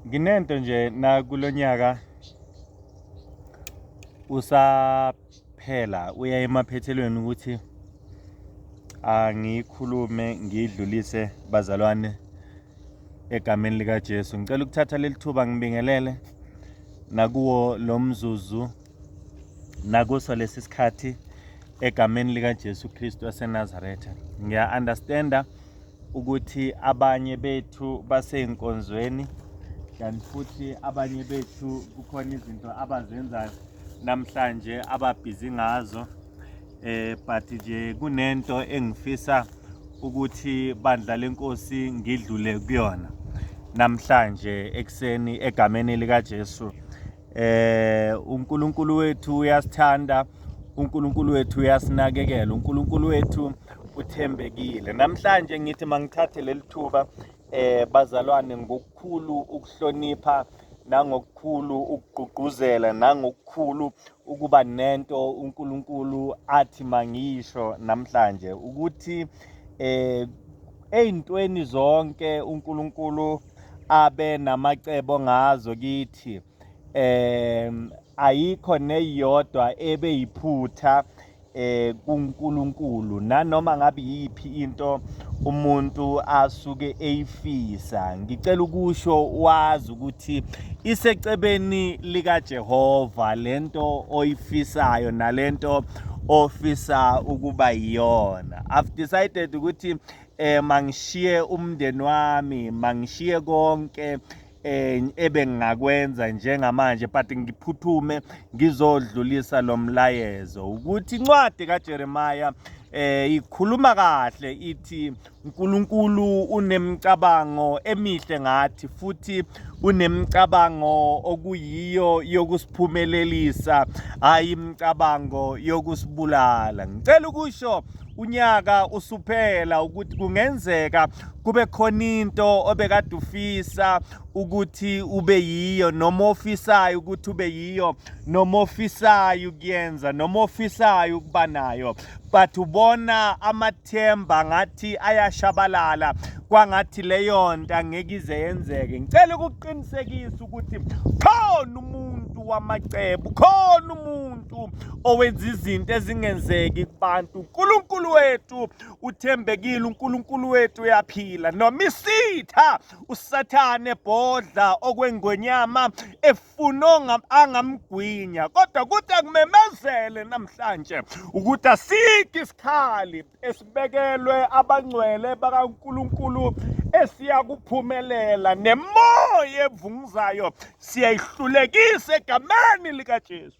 Nginento nje na kulonyaka usaphela uya emaphethelweni ukuthi angikhulume ngidlulise bazalwane egameni lika Jesu. Ngicela ukuthatha leli thuba ngibingelele nakuwo lo mzuzu nakuso lesi sikhathi egameni lika Jesu Kristu waseNazaretha. Ngiya-understanda ukuthi abanye bethu baseyinkonzweni kanti futhi abanye bethu kukhona izinto abazenza namhlanje ababhizi ngazo, but nje kunento engifisa ukuthi bandla lenkosi ngidlule kuyona namhlanje ekseni egameni lika Jesu. uNkulunkulu wethu uyasithanda, uNkulunkulu wethu uyasinakekela, uNkulunkulu wethu uthembekile. Namhlanje ngithi mangithathe leli thuba bazalwane ngokukhulu ukuhlonipha nangokukhulu ukugqugquzela nangokukhulu ukuba nento uNkulunkulu athi mangisho namhlanje ukuthi ey'ntweni zonke uNkulunkulu abe namacebo ngazo kithi, ayikho neyodwa ebe yiphutha kuNkulunkulu, nanoma ngabe yiphi into umuntu asuke eyifisa. Ngicela ukusho wazi ukuthi isecebeni lika Jehova lento oyifisayo nalento ofisa ukuba yiyona. I've decided ukuthi mangishiye umndeni wami, mangishiye konke ebengakwenza njengamanje, but ngiphuthume ngizodlulisa lo mlayezo ukuthi incwadi kaJeremiya ikhuluma kahle ithi uNkulunkulu unemicabango emihle ngathi futhi unemicabango okuyiyo yokusiphumelelisa, hayi imicabango yokusibulala. Ngicela ukusho unyaka usuphela ukuthi kungenzeka kube khona into obekade ufisa ukuthi ube yiyo, noma ofisayo ukuthi ube yiyo, noma ofisayo ukuyenza, noma ofisayo ukuba nayo, but ubona amathemba ngathi ayashabalala kwangathi leyo nto angeke ize yenzeke. Ngicela ukuqinisekisa ukuthi khona umuntu wamacebo, khona umuntu owenza izinto ezingenzeki kubantu. uNkulunkulu wethu uthembekile, uNkulunkulu wethu uyaphila. Noma isitha usathane ebhodla okwengonyama efuna angamgwinya, kodwa kuthi akumemezele namhlanje ukuthi asikho isikhali esibekelwe abangcwele bakaNkulunkulu esiya kuphumelela, nemoya evunguzayo siyayihlulekisa egameni lika Jesu.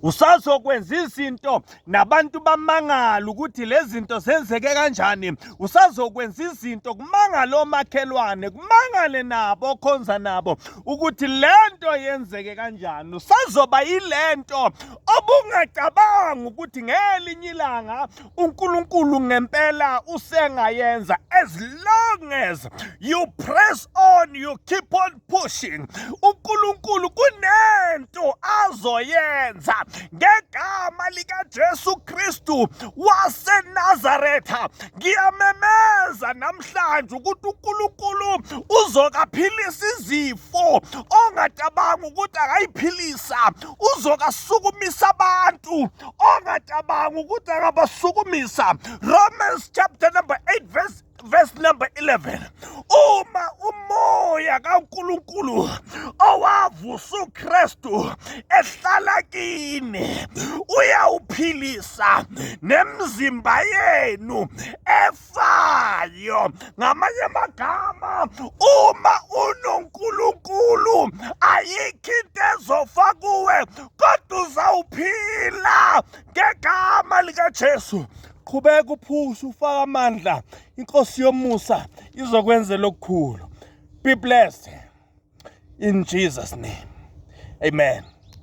Usazokwenza izinto nabantu bamangala ukuthi lezi zinto zenzeke kanjani. Usazokwenza izinto kumangala omakhelwane, kumangale nabo okhonza nabo ukuthi lento yenzeke kanjani. Usazoba yilento obungacabanga ukuthi ngelinye ilanga uNkulunkulu ngempela usengayenza. As long as you press on, you keep on pushing, uNkulunkulu kunento azoyenza ngegama lika Jesu Kristu waseNazaretha. Ngiyamemeza namhlanje ukuthi uNkulunkulu uzokaphilisa izifo ongacabanga ukuthi akayiphilisa, uzokasukumisa abantu ongacabanga ukuthi akabasukumisa. Romans chapter number 8 verse number 11. Uma umoya kaNkulunkulu owavusa uKristu ehlala kini, uyawuphilisa nemzimba yenu efayo. Ngamanye amagama, uma uNkulunkulu ayikho into ezofa kuwe, kodwa uzawuphila ngegama lika Jesu. Qhubeka uphusha, ufaka amandla. Inkosi yomusa izokwenzela okukhulu. Be blessed in Jesus' name. Amen.